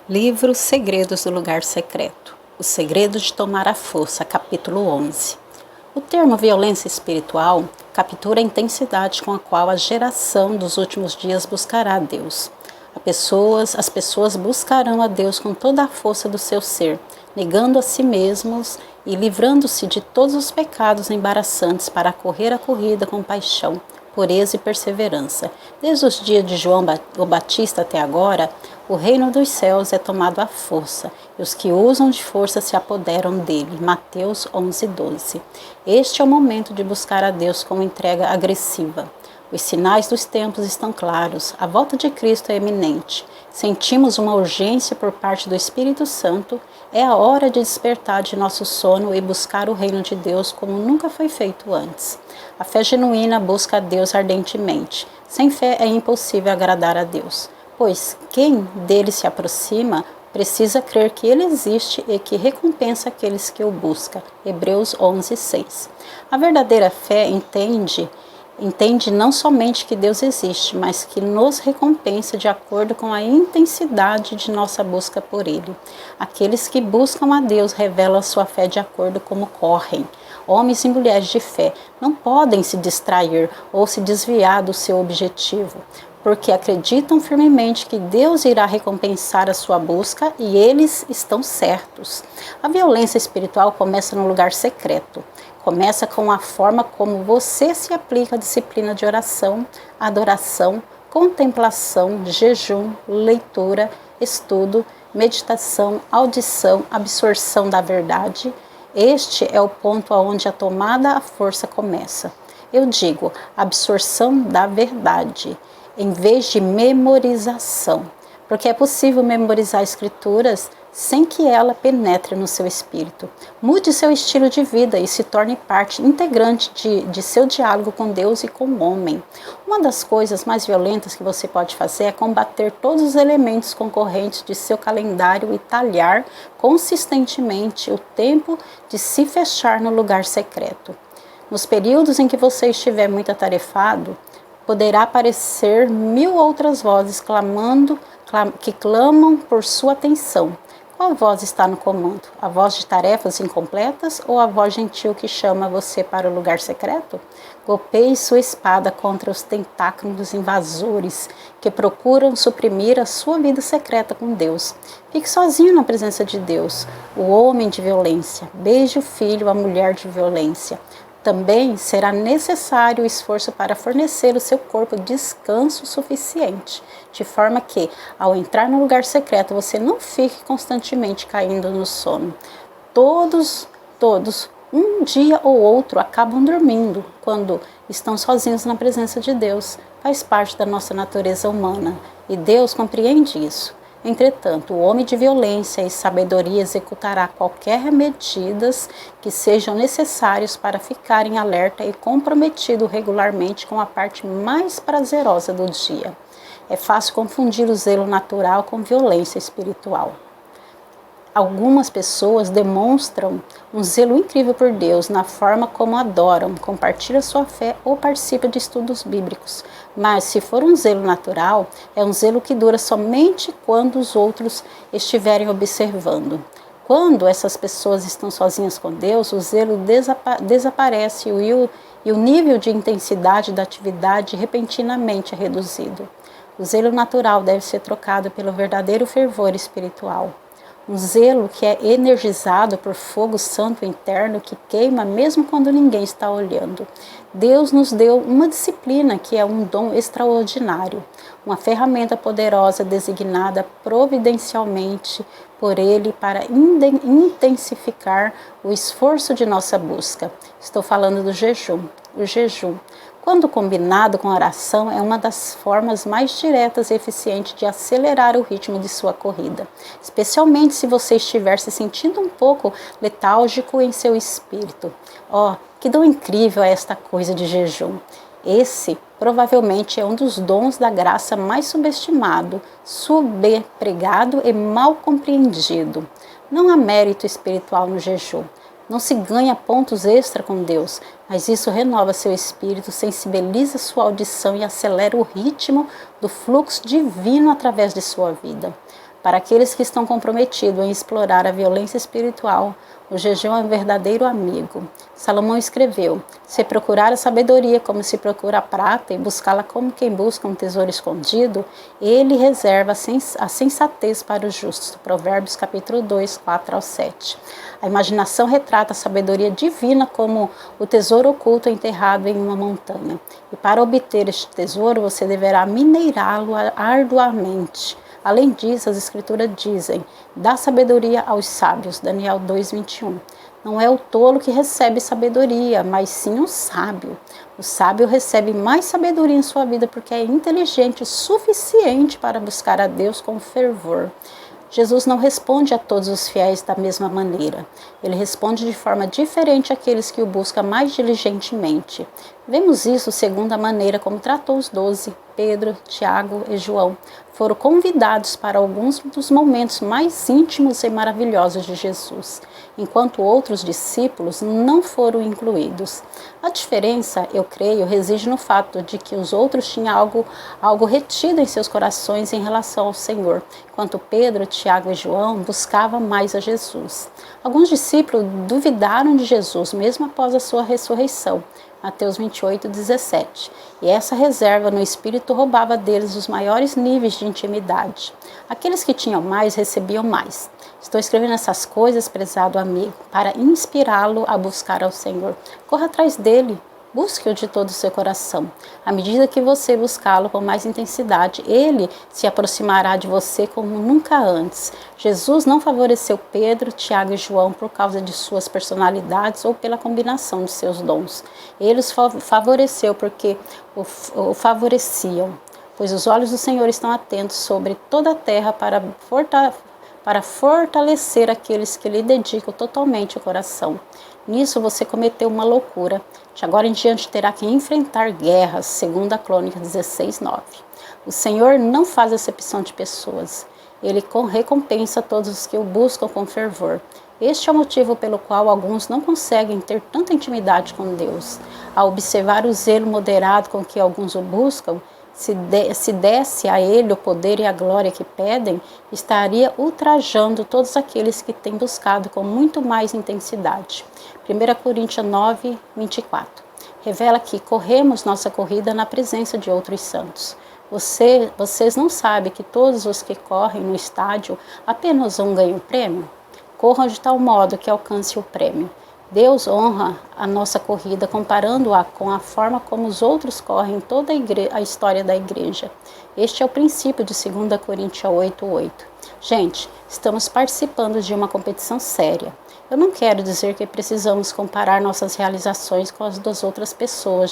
Livro Segredos do Lugar Secreto. O Segredo de Tomar a Força, capítulo 11. O termo violência espiritual captura a intensidade com a qual a geração dos últimos dias buscará a Deus. As pessoas buscarão a Deus com toda a força do seu ser, negando a si mesmos e livrando-se de todos os pecados embaraçantes para correr a corrida com paixão, pureza e perseverança. Desde os dias de João o Batista até agora, o reino dos céus é tomado à força, e os que usam de força se apoderam dele. Mateus 11:12. Este é o momento de buscar a Deus com entrega agressiva. Os sinais dos tempos estão claros, a volta de Cristo é iminente. Sentimos uma urgência por parte do Espírito Santo, é a hora de despertar de nosso sono e buscar o reino de Deus como nunca foi feito antes. A fé genuína busca a Deus ardentemente. Sem fé é impossível agradar a Deus, pois quem dele se aproxima precisa crer que ele existe e que recompensa aqueles que o buscam. Hebreus 11:6. A verdadeira fé entende não somente que Deus existe, mas que nos recompensa de acordo com a intensidade de nossa busca por Ele. Aqueles que buscam a Deus revelam a sua fé de acordo como correm. Homens e mulheres de fé não podem se distrair ou se desviar do seu objetivo, porque acreditam firmemente que Deus irá recompensar a sua busca e eles estão certos. A violência espiritual começa no lugar secreto. Começa com a forma como você se aplica à disciplina de oração, adoração, contemplação, jejum, leitura, estudo, meditação, audição, absorção da verdade. Este é o ponto onde a tomada à força começa. Eu digo absorção da verdade, em vez de memorização, porque é possível memorizar escrituras sem que ela penetre no seu espírito. Mude seu estilo de vida e se torne parte integrante de seu diálogo com Deus e com o homem. Uma das coisas mais violentas que você pode fazer é combater todos os elementos concorrentes de seu calendário e talhar consistentemente o tempo de se fechar no lugar secreto. Nos períodos em que você estiver muito atarefado, poderá aparecer 1000 outras vozes que clamam por sua atenção. Qual voz está no comando? A voz de tarefas incompletas ou a voz gentil que chama você para o lugar secreto? Golpeie sua espada contra os tentáculos invasores que procuram suprimir a sua vida secreta com Deus. Fique sozinho na presença de Deus, o homem de violência. Beije o filho, a mulher de violência. Também será necessário o esforço para fornecer ao seu corpo descanso suficiente, de forma que, ao entrar no lugar secreto, você não fique constantemente caindo no sono. Todos, um dia ou outro, acabam dormindo quando estão sozinhos na presença de Deus. Faz parte da nossa natureza humana e Deus compreende isso. Entretanto, o homem de violência e sabedoria executará qualquer medidas que sejam necessárias para ficar em alerta e comprometido regularmente com a parte mais prazerosa do dia. É fácil confundir o zelo natural com violência espiritual. Algumas pessoas demonstram um zelo incrível por Deus na forma como adoram, compartilham sua fé ou participam de estudos bíblicos. Mas se for um zelo natural, é um zelo que dura somente quando os outros estiverem observando. Quando essas pessoas estão sozinhas com Deus, o zelo desaparece e o nível de intensidade da atividade repentinamente é reduzido. O zelo natural deve ser trocado pelo verdadeiro fervor espiritual. Um zelo que é energizado por fogo santo interno que queima mesmo quando ninguém está olhando. Deus nos deu uma disciplina que é um dom extraordinário, uma ferramenta poderosa designada providencialmente por Ele para intensificar o esforço de nossa busca. Estou falando do jejum. O jejum, quando combinado com a oração, é uma das formas mais diretas e eficientes de acelerar o ritmo de sua corrida, especialmente se você estiver se sentindo um pouco letárgico em seu espírito. Que dom incrível é esta coisa de jejum! Esse provavelmente é um dos dons da graça mais subestimado, subempregado e mal compreendido. Não há mérito espiritual no jejum. Não se ganha pontos extra com Deus, mas isso renova seu espírito, sensibiliza sua audição e acelera o ritmo do fluxo divino através de sua vida. Para aqueles que estão comprometidos em explorar a violência espiritual, o jejum é um verdadeiro amigo. Salomão escreveu: se procurar a sabedoria como se procura a prata e buscá-la como quem busca um tesouro escondido, ele reserva a sensatez para os justos. Provérbios capítulo 2, 4 ao 7. A imaginação retrata a sabedoria divina como o tesouro oculto enterrado em uma montanha. E para obter este tesouro, você deverá minerá-lo arduamente. Além disso, as escrituras dizem: dá sabedoria aos sábios. Daniel 2:21. Não é o tolo que recebe sabedoria, mas sim o sábio. O sábio recebe mais sabedoria em sua vida porque é inteligente o suficiente para buscar a Deus com fervor. Jesus não responde a todos os fiéis da mesma maneira. Ele responde de forma diferente àqueles que o buscam mais diligentemente. Vemos isso segundo a maneira como tratou os 12, Pedro, Tiago e João. Foram convidados para alguns dos momentos mais íntimos e maravilhosos de Jesus, enquanto outros discípulos não foram incluídos. A diferença, eu creio, reside no fato de que os outros tinham algo retido em seus corações em relação ao Senhor, enquanto Pedro, Tiago e João buscavam mais a Jesus. Alguns discípulos duvidaram de Jesus mesmo após a sua ressurreição. Mateus 28:17. E essa reserva no espírito roubava deles os maiores níveis de intimidade. Aqueles que tinham mais recebiam mais. Estou escrevendo essas coisas, prezado amigo, para inspirá-lo a buscar ao Senhor. Corra atrás dele. Busque-o de todo o seu coração. À medida que você buscá-lo com mais intensidade, ele se aproximará de você como nunca antes. Jesus não favoreceu Pedro, Tiago e João por causa de suas personalidades ou pela combinação de seus dons. Ele os favoreceu porque o favoreciam, pois os olhos do Senhor estão atentos sobre toda a terra para fortalecer aqueles que lhe dedicam totalmente o coração. Nisso você cometeu uma loucura. De agora em diante terá que enfrentar guerras, segundo a Crônica 16:9. O Senhor não faz acepção de pessoas. Ele recompensa todos os que o buscam com fervor. Este é o motivo pelo qual alguns não conseguem ter tanta intimidade com Deus. Ao observar o zelo moderado com que alguns o buscam, se desse a ele o poder e a glória que pedem, estaria ultrajando todos aqueles que têm buscado com muito mais intensidade. 1 Coríntios 9:24. Revela que corremos nossa corrida na presença de outros santos. Vocês não sabem que todos os que correm no estádio apenas um ganham o prêmio? Corram de tal modo que alcance o prêmio. Deus honra a nossa corrida comparando-a com a forma como os outros correm toda a história da igreja. Este é o princípio de 2 Coríntios 8:8. Gente, estamos participando de uma competição séria. Eu não quero dizer que precisamos comparar nossas realizações com as das outras pessoas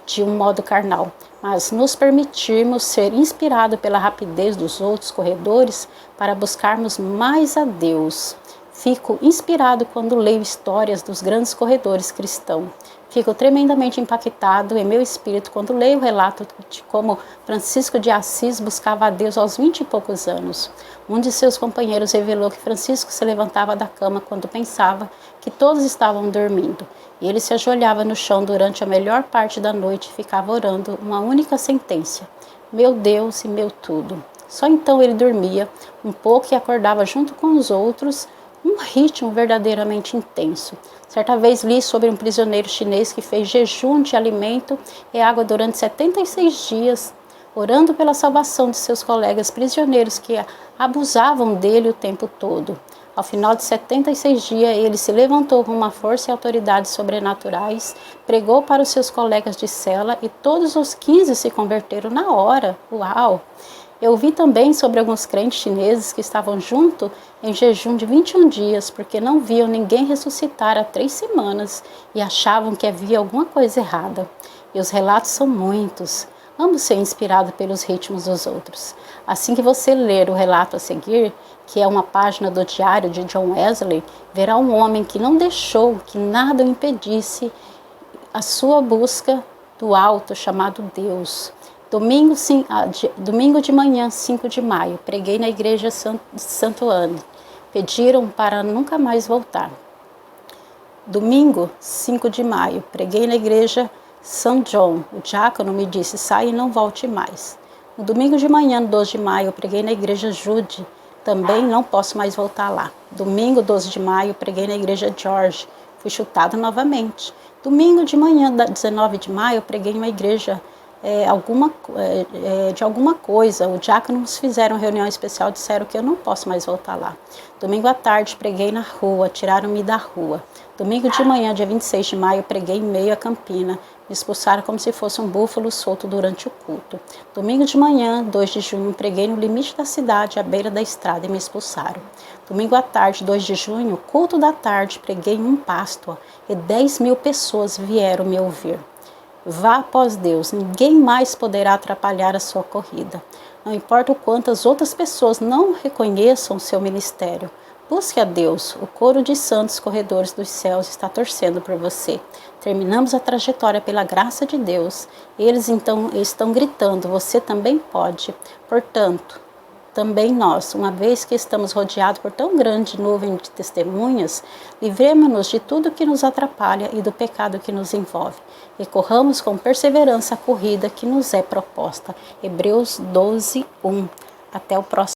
de um modo carnal, mas nos permitirmos ser inspirados pela rapidez dos outros corredores para buscarmos mais a Deus. Fico inspirado quando leio histórias dos grandes corredores cristãos. Fico tremendamente impactado em meu espírito quando leio o relato de como Francisco de Assis buscava a Deus aos 20 e poucos anos. Um de seus companheiros revelou que Francisco se levantava da cama quando pensava que todos estavam dormindo. E ele se ajoelhava no chão durante a melhor parte da noite e ficava orando uma única sentença: meu Deus e meu tudo. Só então ele dormia um pouco e acordava junto com os outros, um ritmo verdadeiramente intenso. Certa vez li sobre um prisioneiro chinês que fez jejum de alimento e água durante 76 dias, orando pela salvação de seus colegas prisioneiros que abusavam dele o tempo todo. Ao final de 76 dias, ele se levantou com uma força e autoridade sobrenaturais, pregou para os seus colegas de cela e todos os 15 se converteram na hora. Uau! Eu vi também sobre alguns crentes chineses que estavam junto em jejum de 21 dias, porque não viam ninguém ressuscitar há 3 semanas e achavam que havia alguma coisa errada. E os relatos são muitos. Amo ser inspirado pelos ritmos dos outros. Assim que você ler o relato a seguir, que é uma página do diário de John Wesley, verá um homem que não deixou que nada o impedisse a sua busca do alto chamado Deus. Domingo de manhã, 5 de maio, preguei na igreja Santo Anne. Pediram para nunca mais voltar. Domingo, 5 de maio, preguei na igreja São John. O diácono me disse: saia e não volte mais. No domingo de manhã, 12 de maio, preguei na igreja Jude, Também não posso mais voltar lá. Domingo, 12 de maio, preguei na igreja George. Fui chutado novamente. Domingo de manhã, 19 de maio, preguei em uma igreja de alguma coisa. O diáconos fizeram reunião especial, disseram que eu não posso mais voltar lá. Domingo à tarde, preguei na rua, tiraram-me da rua. Domingo de manhã, dia 26 de maio, preguei em meio a Campina. Me expulsaram como se fosse um búfalo solto durante o culto. Domingo de manhã, 2 de junho, preguei no limite da cidade, à beira da estrada, e me expulsaram. Domingo à tarde, 2 de junho, culto da tarde, preguei em um pasto, e 10.000 pessoas vieram me ouvir. Vá após Deus, ninguém mais poderá atrapalhar a sua corrida. Não importa o quanto as outras pessoas não reconheçam o seu ministério. Busque a Deus. O coro de santos corredores dos céus está torcendo por você. Terminamos a trajetória pela graça de Deus. Eles então estão gritando, você também pode. Portanto, também nós, uma vez que estamos rodeados por tão grande nuvem de testemunhas, livremos-nos de tudo que nos atrapalha e do pecado que nos envolve. E corramos com perseverança a corrida que nos é proposta. Hebreus 12, 1. Até o próximo.